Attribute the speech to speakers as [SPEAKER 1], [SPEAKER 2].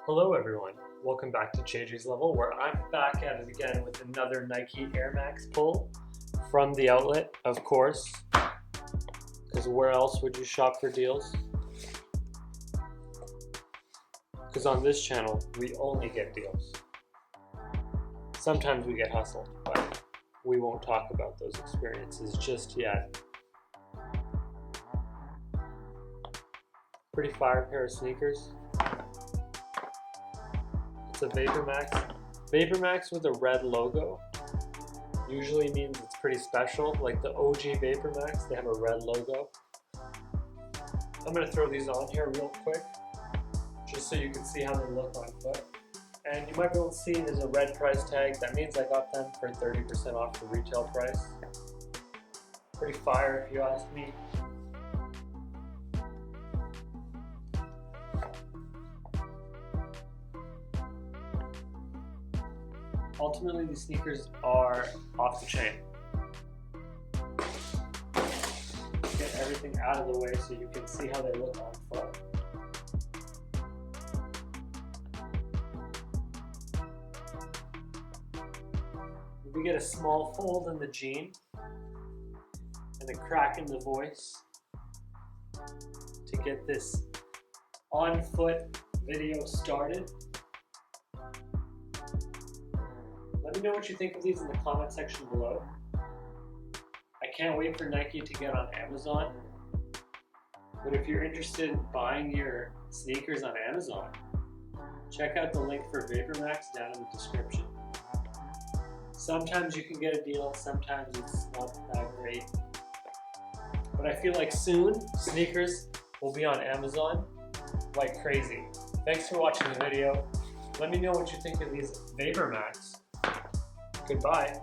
[SPEAKER 1] Hello everyone, welcome back to JJ's Level, where I'm back at it again with another Nike Air Max pull from the outlet, of course, because where else would you shop for deals? Because on this channel, we only get deals. Sometimes we get hustled, but we won't talk about those experiences just yet. Pretty fire pair of sneakers. It's a VaporMax. VaporMax with a red logo usually means it's pretty special. Like the OG VaporMax, they have a red logo. I'm going to throw these on here real quick, just so you can see how they look on foot. And you might be able to see there's a red price tag. That means I got them for 30% off the retail price. Pretty fire if you ask me. Ultimately, these sneakers are off the chain. Get everything out of the way so you can see how they look on foot. We get a small fold in the jean and a crack in the voice to get this on-foot video started. Let me know what you think of these in the comment section below. I can't wait for Nike to get on Amazon. But if you're interested in buying your sneakers on Amazon, check out the link for VaporMax down in the description. Sometimes you can get a deal, sometimes it's not that great. But I feel like soon, sneakers will be on Amazon like crazy. Thanks for watching the video. Let me know what you think of these VaporMax. Goodbye.